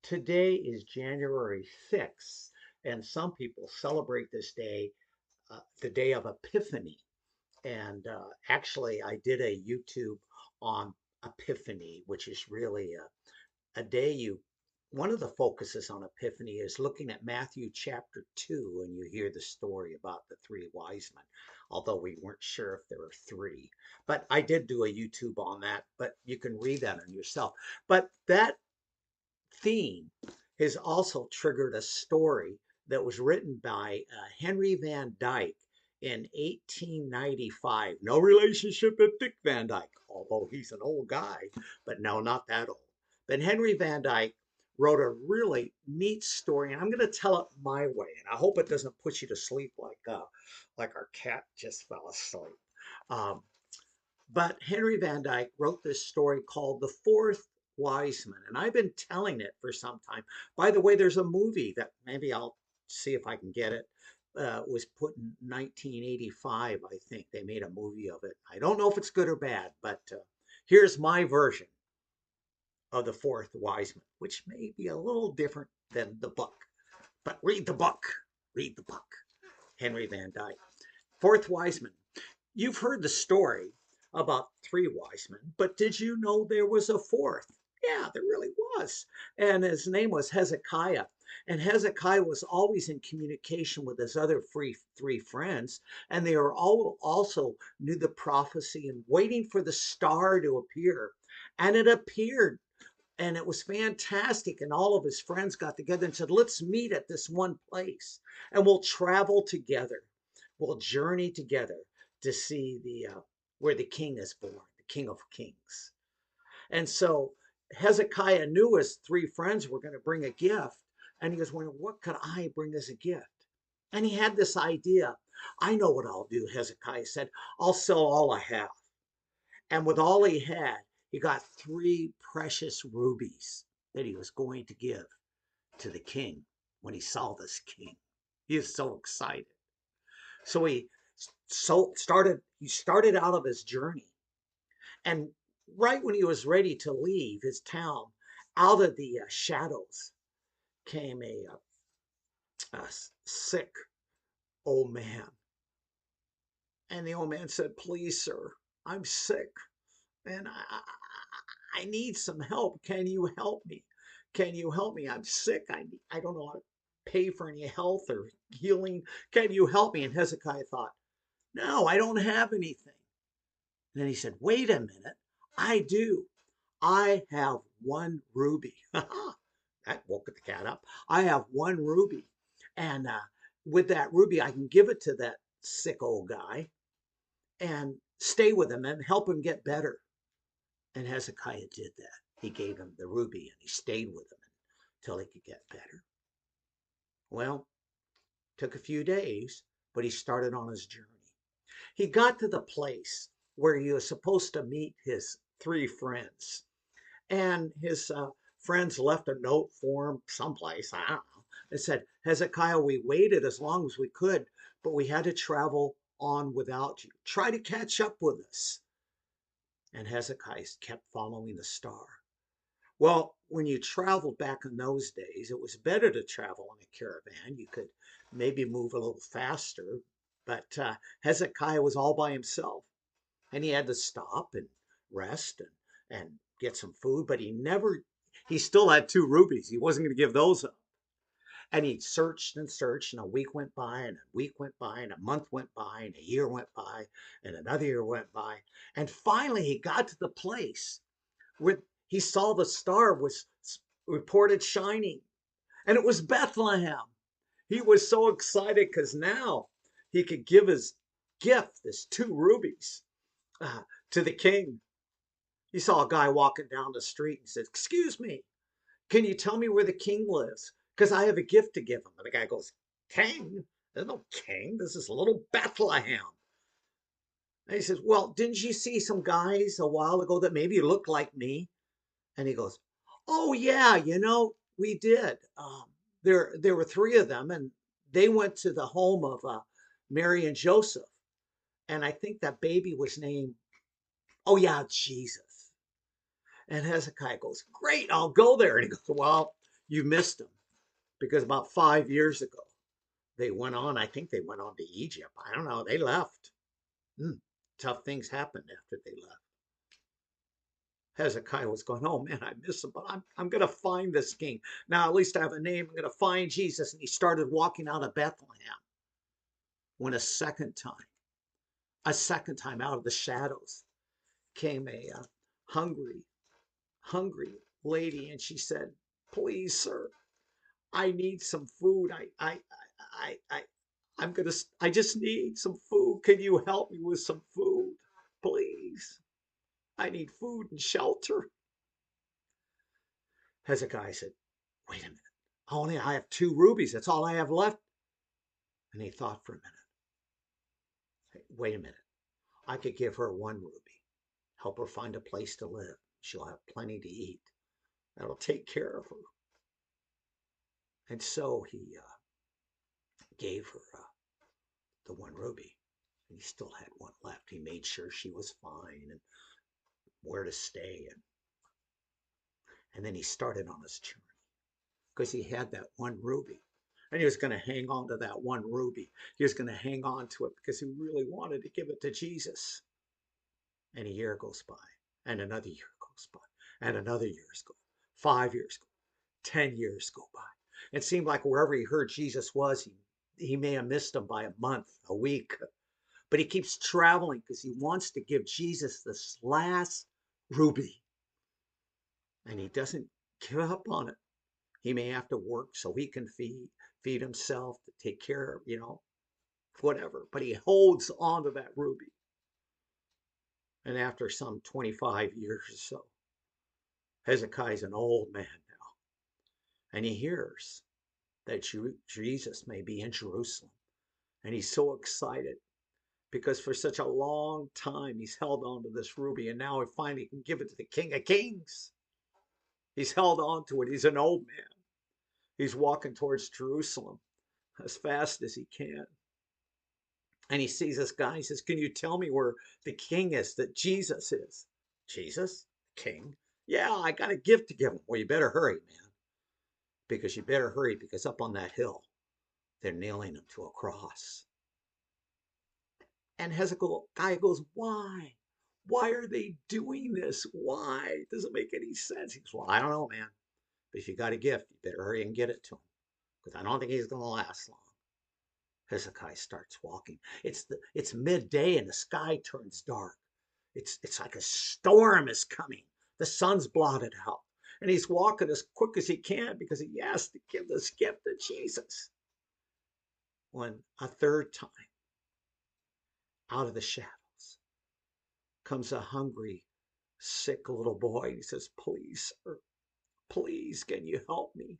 Today is January 6th, and some people celebrate this day, the day of Epiphany. And actually, I did a YouTube on Epiphany, which is really a day one of the focuses on Epiphany is looking at Matthew chapter 2, and you hear the story about the three wise men, although we weren't sure if there were three. But I did do a YouTube on that, but you can read that on yourself. But that theme has also triggered a story that was written by Henry Van Dyke in 1895. No relationship with Dick Van Dyke, although he's an old guy, but no, not that old. But Henry Van Dyke wrote a really neat story, and I'm going to tell it my way, and I hope it doesn't put you to sleep like our cat just fell asleep. Um, but Henry Van Dyke wrote this story called The Fourth Wiseman, and I've been telling it for some time. By the way, there's a movie that maybe I'll see if I can get it. Was put in 1985, I think. They made a movie of it. I don't know if it's good or bad, but here's my version of The Fourth Wiseman, which may be a little different than the book. But read the book. Read the book. Henry Van Dyke. Fourth Wiseman. You've heard the story about three wise men, but did you know there was a fourth? Yeah, there really was. And his name was Hezekiah. And Hezekiah was always in communication with his other three friends. And they were all also knew the prophecy and waiting for the star to appear. And it appeared. And it was fantastic. And all of his friends got together and said, let's meet at this one place and we'll travel together. We'll journey together to see the where the king is born, the King of Kings. And so Hezekiah knew his three friends were going to bring a gift, and he was wondering, what could I bring as a gift? And he had this idea. I know what I'll do, Hezekiah said. I'll sell all I have. And with all he had, he got three precious rubies that he was going to give to the king when he saw this king. He is so excited. So he started out of his journey, and right when he was ready to leave his town, out of the shadows came a sick old man. And the old man said, please, sir, I'm sick and I need some help. Can you help me? Can you help me? I'm sick. I don't know how to pay for any health or healing. Can you help me? And Hezekiah thought, no, I don't have anything. And then he said, wait a minute. I do. I have one ruby. That woke the cat up. I have one ruby. And with that ruby, I can give it to that sick old guy and stay with him and help him get better. And Hezekiah did that. He gave him the ruby and he stayed with him until he could get better. Well, took a few days, but he started on his journey. He got to the place where he was supposed to meet his three friends. And his friends left a note for him someplace. I don't know. It said, Hezekiah, we waited as long as we could, but we had to travel on without you. Try to catch up with us. And Hezekiah kept following the star. Well, when you traveled back in those days, it was better to travel in a caravan. You could maybe move a little faster, but Hezekiah was all by himself, and he had to stop and rest and get some food. But he still had two rubies. He wasn't going to give those up. And he searched and searched, and a week went by, and a week went by, and a month went by, and a year went by, and another year went by. And finally, he got to the place where he saw the star was reported shining, and it was Bethlehem. He was so excited because now he could give his gift, his two rubies, to the king. He saw a guy walking down the street and said, excuse me, can you tell me where the king lives? Because I have a gift to give him. And the guy goes, king? There's no king. This is little Bethlehem. And he says, well, didn't you see some guys a while ago that maybe looked like me? And he goes, oh, yeah, we did. There were three of them, and they went to the home of Mary and Joseph. And I think that baby was named, oh, yeah, Jesus. And Hezekiah goes, great, I'll go there. And he goes, well, You missed them because about 5 years ago, they went on, I think they went on to Egypt. I don't know. They left. Mm, tough things happened after they left. Hezekiah was going, oh man, I miss him, but I'm going to find this king. Now, at least I have a name. I'm going to find Jesus. And he started walking out of Bethlehem when a second time out of the shadows came a hungry, hungry lady. And she said, please, sir, I need some food. I, I just need some food. Can you help me with some food? Please. I need food and shelter. Hezekiah said, wait a minute. I have 2 rubies. That's all I have left. And he thought for a minute. Hey, wait a minute. I could give her 1 ruby. Help her find a place to live. She'll have plenty to eat. That'll take care of her. And so he gave her the 1 ruby. And he still had one left. He made sure she was fine and where to stay. And then he started on his journey because he had that 1 ruby. And he was going to hang on to that 1 ruby. He was going to hang on to it because he really wanted to give it to Jesus. And a year goes by, and another year goes by, and another year goes by. 5 years go, 10 years go by. It seemed like wherever he heard Jesus was, he may have missed him by a month, a week. But he keeps traveling because he wants to give Jesus this last ruby. And he doesn't give up on it. He may have to work so he can feed himself, to take care of, whatever. But he holds on to that ruby. And after some 25 years or so, Hezekiah's an old man now. And he hears that Jesus may be in Jerusalem. And he's so excited because for such a long time he's held on to this ruby. And now he finally can give it to the King of Kings. He's held on to it. He's an old man. He's walking towards Jerusalem as fast as he can. And he sees this guy. He says, can you tell me where the king is, that Jesus is? Jesus? King? Yeah, I got a gift to give him. Well, you better hurry, man. Because you better hurry because up on that hill, they're nailing him to a cross. And Hezekiah goes, why? Why are they doing this? Why? It doesn't make any sense. He goes, well, I don't know, man. But if you got a gift, you better hurry and get it to him. Because I don't think he's going to last long. Hezekiah starts walking. It's midday and the sky turns dark. It's like a storm is coming. The sun's blotted out. And he's walking as quick as he can because he has to give this gift to Jesus. When a third time, out of the shadows, comes a hungry, sick little boy. He says, please, sir, please, can you help me?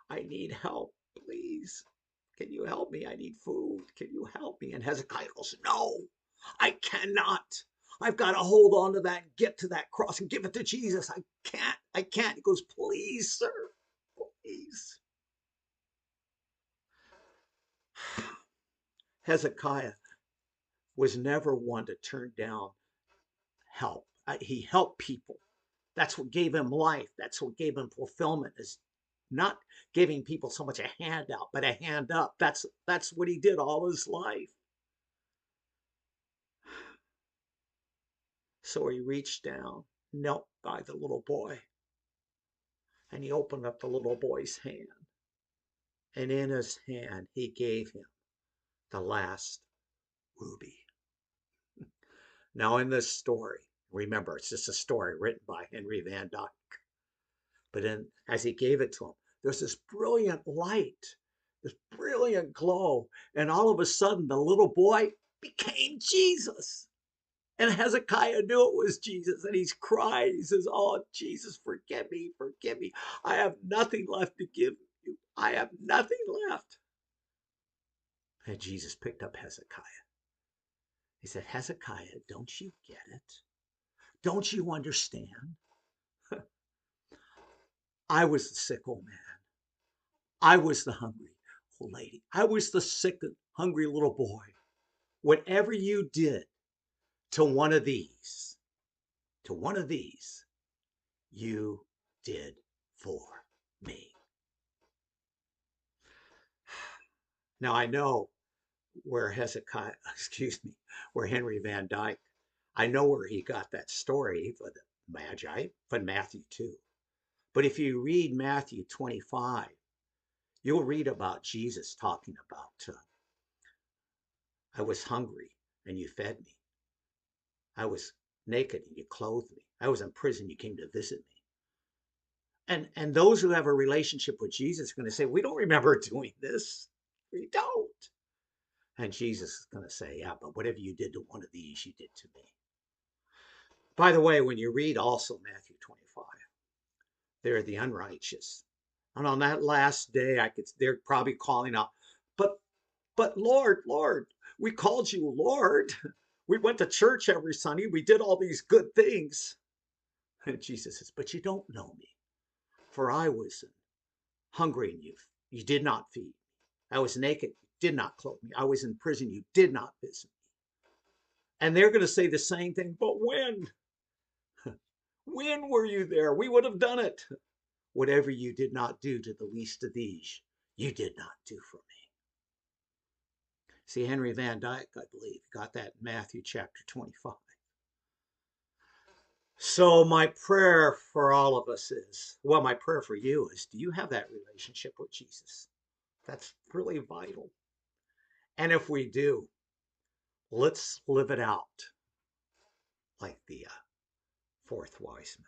I need help, please. Can you help me? I need food. Can you help me? And Hezekiah goes, no, I cannot. I've got to hold on to that and get to that cross and give it to Jesus. I can't. He goes, please, sir, please. Hezekiah was never one to turn down help. He helped people. That's what gave him life. That's what gave him fulfillment, is not giving people so much a handout, but a hand up. That's what he did all his life. So he reached down, knelt by the little boy, and he opened up the little boy's hand. And in his hand, he gave him the last ruby. Now, in this story, remember, it's just a story written by Henry Van Dike. But as he gave it to him, there's this brilliant light, this brilliant glow. And all of a sudden, the little boy became Jesus. And Hezekiah knew it was Jesus. And he's crying. He says, oh, Jesus, forgive me, forgive me. I have nothing left to give you. I have nothing left. And Jesus picked up Hezekiah. He said, Hezekiah, don't you get it? Don't you understand? I was the sick old man. I was the hungry old lady. I was the sick, hungry little boy. Whatever you did to one of these, you did for me. Now I know where Hezekiah, excuse me, where Henry Van Dyke, I know where he got that story for the Magi from Matthew 2. But if you read Matthew 25, you'll read about Jesus talking about, I was hungry and you fed me. I was naked and you clothed me. I was in prison, you came to visit me. And those who have a relationship with Jesus are going to say, we don't remember doing this. We don't. And Jesus is going to say, yeah, but whatever you did to one of these, you did to me. By the way, when you read also Matthew 25, they're the unrighteous. And on that last day, they're probably calling out, but, but Lord, Lord, we called you Lord. We went to church every Sunday. We did all these good things. And Jesus says, but you don't know me. For I was hungry and you did not feed me. I was naked, you did not clothe me. I was in prison, you did not visit me. And they're going to say the same thing, but when? When were you there? We would have done it. Whatever you did not do to the least of these, you did not do for me. See, Henry Van Dyke, I believe, got that in Matthew chapter 25. So my prayer for all of us is, well, my prayer for you is, do you have that relationship with Jesus? That's really vital. And if we do, let's live it out like the fourth Wiseman.